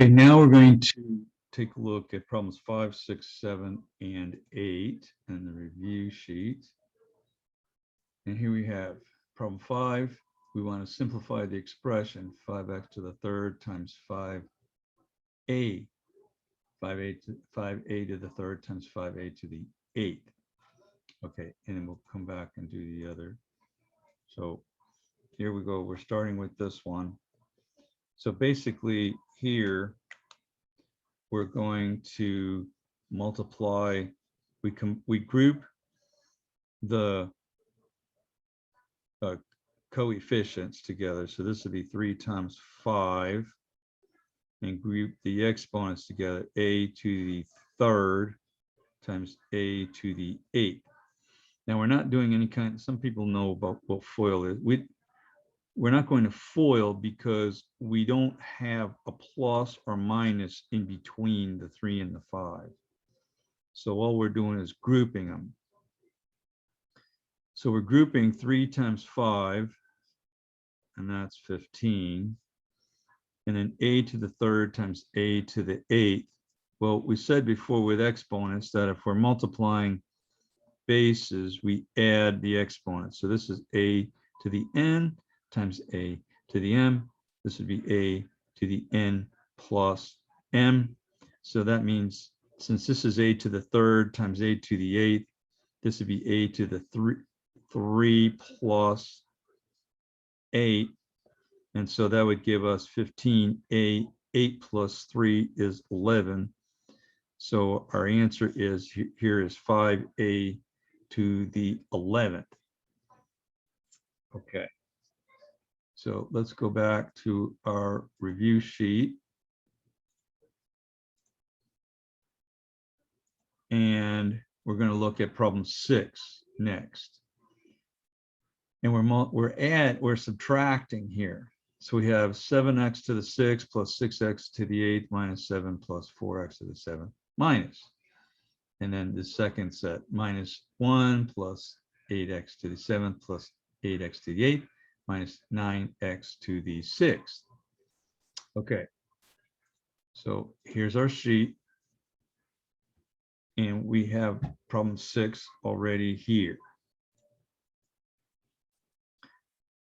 Okay, now we're going to take a look at problems 5, 6, 7, and 8 in the review sheet. And here we have problem 5. We want to simplify the expression 5x to the third times 5a. 5a to the third times 5a to the 8th. Okay, and then we'll come back and do the other. So here we go. We're starting with this one. So basically here, we're going to multiply. We group the coefficients together. So this would be 3 times 5, and group the exponents together. A to the third times a to the 8th. Now we're not doing any kind. Some people know about what FOIL is. We're not going to FOIL because we don't have a plus or minus in between the 3 and the 5. So all we're doing is grouping them. So we're grouping 3 times 5, and that's 15. And then a to the third times a to the 8th. Well, we said before with exponents that if we're multiplying bases, we add the exponents. So this is a to the n times a to the m. This would be a to the n plus m. So that means since this is a to the third times a to the 8th, this would be a to the 3 plus 8. And so that would give us 15a. 8 plus 3 is 11. So our answer is here is 5a to the 11th. Okay. So let's go back to our review sheet. And we're going to look at problem 6 next. And we're subtracting here. So we have 7x to the 6 plus 6x to the 8 minus 7 plus 4x to the 7 minus. And then the second set, minus 1 plus 8x to the 7th plus 8x to the 8th minus 9x to the 6th. Okay, so here's our sheet. And we have problem 6 already here.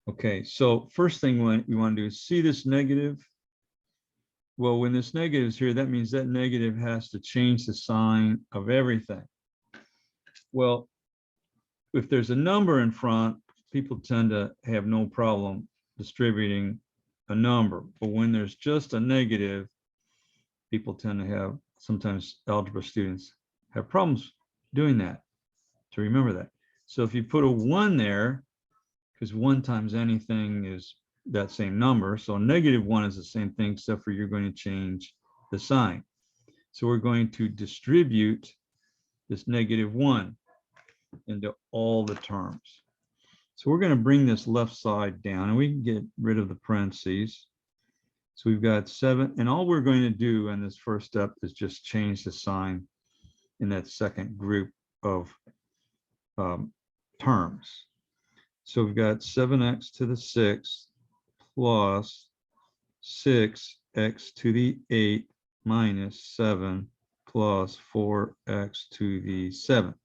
Okay, so first thing we want to do is see this negative. Well, when this negative is here, that means that negative has to change the sign of everything. Well, if there's a number in front, people tend to have no problem distributing a number. But when there's just a negative, people tend to have, sometimes algebra students have problems doing that, to remember that. So if you put a 1 there, because 1 times anything is that same number. So -1 is the same thing, except for you're going to change the sign. So we're going to distribute this -1 into all the terms. So we're going to bring this left side down, and we can get rid of the parentheses. So we've got 7, and all we're going to do in this first step is just change the sign in that second group of terms. So we've got 7x to the 6th plus 6x to the 8th minus 7 plus 4x to the 7th.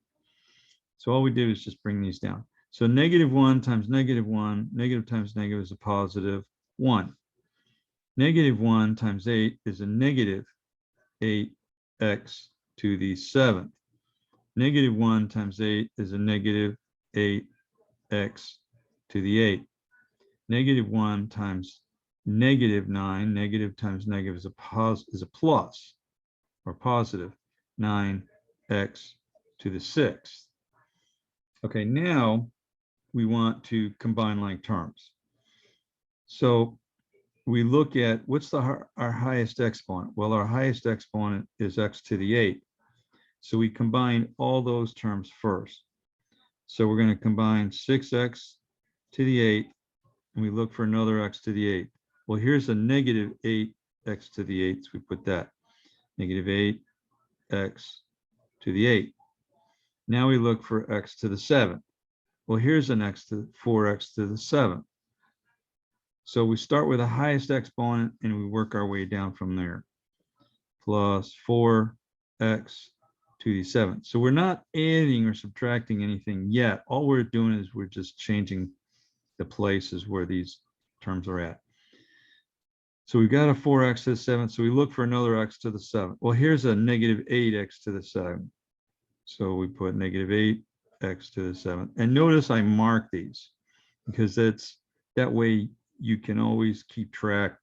So all we did is just bring these down. So -1 times -1, negative times negative is a positive 1. -1 times 8 is a negative 8x to the 7th. -1 times 8 is a negative 8x to the 8th. -1 times -9, negative times negative is a plus, or positive 9x to the 6th. Okay, now we want to combine like terms. So we look at what's our highest exponent. Well, our highest exponent is x to the 8th. So we combine all those terms first. So we're going to combine 6x to the 8th, and we look for another x to the 8th. Well, here's a negative 8x to the 8th. So we put that negative 8x to the 8th. Now we look for x to the 7th. Well, here's an x to 4x to the 7th. So we start with the highest exponent and we work our way down from there. Plus 4x to the 7th. So we're not adding or subtracting anything yet. All we're doing is we're just changing the places where these terms are at. So we've got a 4x to the 7th. So we look for another x to the 7th. Well, here's a negative 8x to the 7th. So we put negative 8x to the 7th. And notice I mark these because that way you can always keep track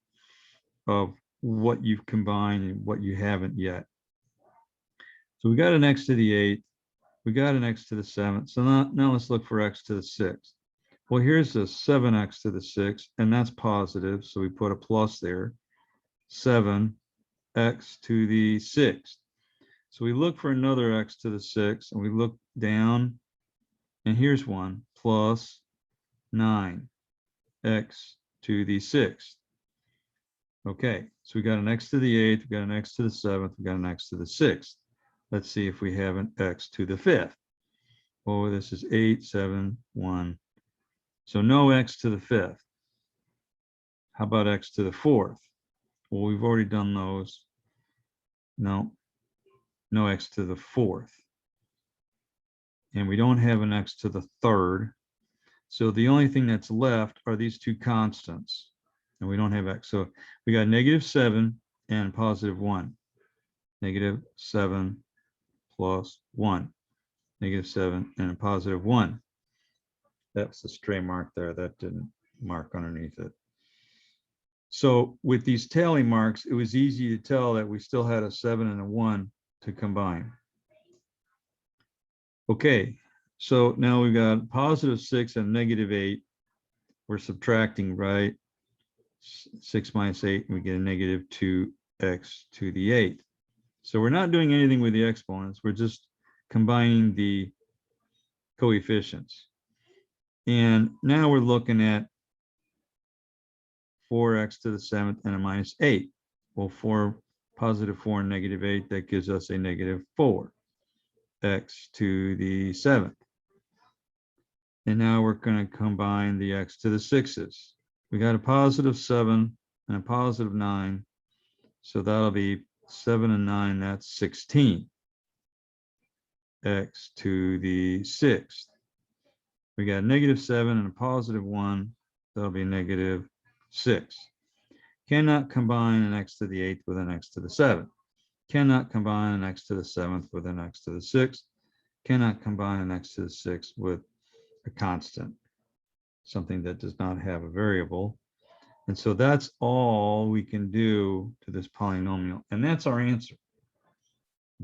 of what you've combined and what you haven't yet. So we got an x to the 8th. We got an x to the 7th. So now let's look for x to the 6th. Well, here's a 7x to the 6th, and that's positive. So we put a plus there. 7x to the 6th. So we look for another x to the 6th, and we look down, and here's one, plus 9x to the 6th. Okay, so we got an x to the 8th, we got an x to the 7th, we got an x to the 6th. Let's see if we have an x to the 5th. Oh, this is 8, 7, 1. So no x to the 5th. How about x to the 4th? Well, we've already done those. No x to the 4th. And we don't have an x to the 3rd. So the only thing that's left are these two constants. And we don't have x. So we got negative 7 and positive 1. Negative 7 plus 1. Negative 7 and a positive 1. That's a stray mark there. That didn't mark underneath it. So with these tally marks, it was easy to tell that we still had a 7 and a 1 to combine. Okay, so now we've got positive 6 and negative 8. We're subtracting, right? 6 minus 8, and we get a negative 2x to the 8th. So we're not doing anything with the exponents. We're just combining the coefficients. And now we're looking at 4x to the 7th and a minus 8. Well, positive 4 and negative 8, that gives us a negative 4x to the 7th. And now we're going to combine the x to the 6's. We got a positive 7 and a positive 9. So that'll be 7 and 9, that's 16. X to the 6th. We got negative 7 and a positive 1. That'll be negative 6. Cannot combine an x to the 8th with an x to the 7th. Cannot combine an x to the 7th with an x to the 6th. Cannot combine an x to the 6th with a constant, something that does not have a variable. And so that's all we can do to this polynomial. And that's our answer.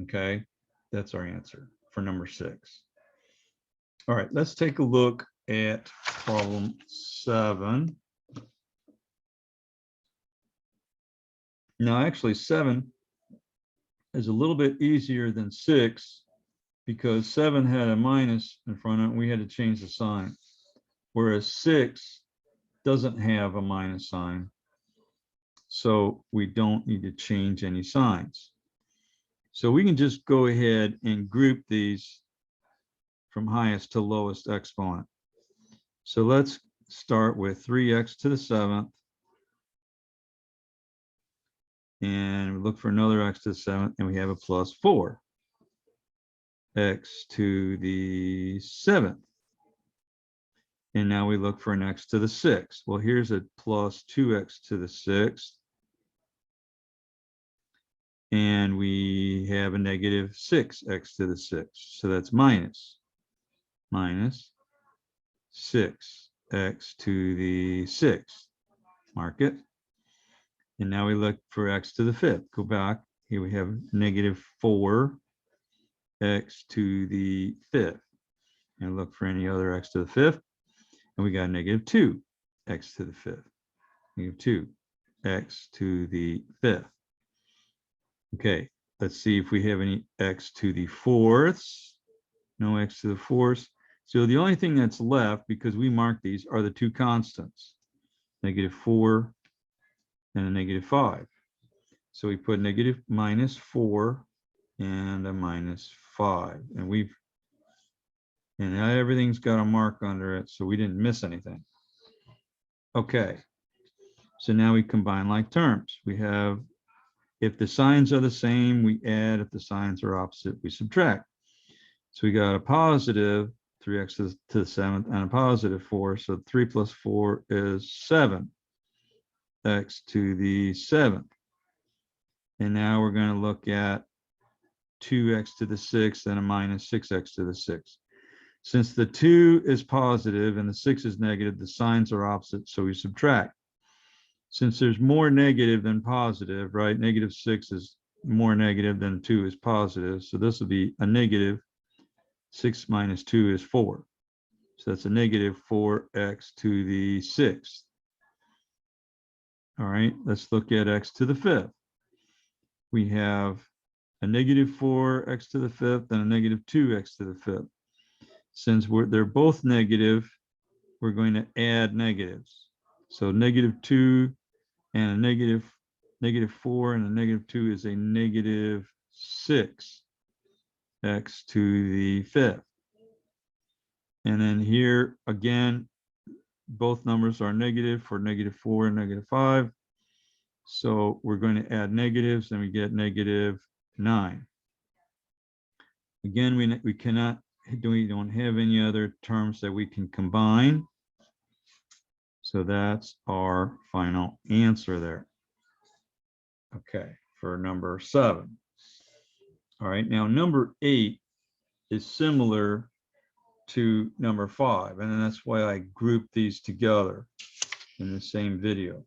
Okay, that's our answer for number 6. All right, let's take a look at problem 7. Now, actually, 7 is a little bit easier than 6 because 7 had a minus in front of it, and we had to change the sign. Whereas 6 doesn't have a minus sign, so we don't need to change any signs. So we can just go ahead and group these from highest to lowest exponent. So let's start with 3x to the 7th. And we look for another x to the 7th, and we have a plus 4. X to the 7th. And now we look for an x to the 6th. Well, here's a plus 2x to the 6th. And we have a negative 6x to the 6th. So that's minus 6x to the 6th. Mark it. And now we look for x to the 5th. Go back. Here we have negative 4x to the 5th. And look for any other x to the 5th. And we got negative 2x to the 5th. Negative 2x to the 5th. Okay, let's see if we have any x to the 4ths. No x to the 4ths. So the only thing that's left, because we marked these, are the two constants. Negative 4 and a negative 5. So we put negative minus 4 and a minus 5. And everything's got a mark under it, so we didn't miss anything. Okay, So now we combine like terms. We have, if the signs are the same, we add. If the signs are opposite, we subtract. So we got a positive 3x to the 7th and a positive 4. So 3 plus 4 is 7x to the 7th. And now we're going to look at 2x to the 6th and a minus 6x to the 6th. Since the 2 is positive and the 6 is negative, the signs are opposite, so we subtract. Since there's more negative than positive, right? Negative 6 is more negative than 2 is positive. So this will be a negative. 6 minus 2 is 4. So that's a negative 4x to the 6th. All right, let's look at x to the 5th. We have a negative 4x to the 5th and a negative 2x to the 5th. Since they're both negative, we're going to add negatives. So negative 2 and a negative 4 and a negative 2 is a negative 6x to the 5th. And then here again, both numbers are negative for negative 4 and negative 5. So we're going to add negatives and we get negative 9. Again, we don't have any other terms that we can combine. So that's our final answer there. Okay, for number 7. All right, now number 8 is similar to number 5, and that's why I grouped these together in the same video.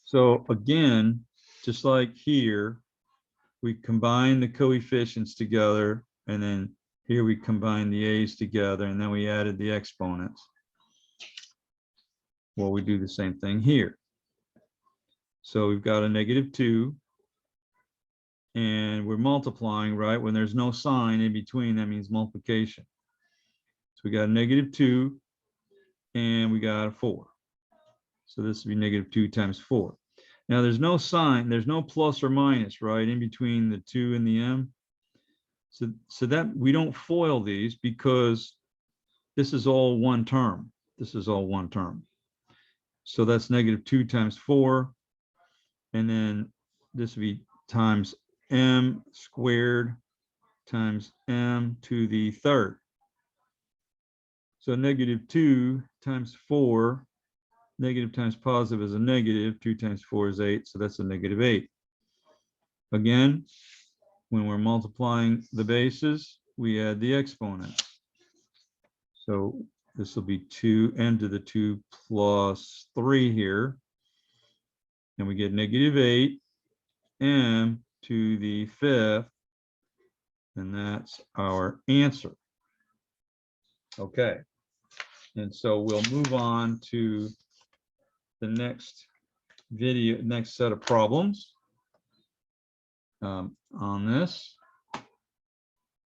So again, just like here, we combine the coefficients together, and then here we combine the a's together, and then we added the exponents. Well, we do the same thing here. So we've got a negative 2, and we're multiplying, right? When there's no sign in between, that means multiplication. So we got a negative 2, and we got a 4. So this would be negative 2 times 4. Now there's no sign, there's no plus or minus, right, in between the 2 and the m. So that we don't FOIL these because this is all one term. This is all one term. So that's negative 2 times 4. And then this would be times m squared times m to the 3rd. So negative 2 times 4, negative times positive is a negative. 2 times 4 is 8, so that's a negative 8. Again, when we're multiplying the bases, we add the exponents. So this will be 2m to the 2 plus 3 here. And we get negative 8m to the 5th. And that's our answer. Okay. And so we'll move on to the next video, next set of problems on this.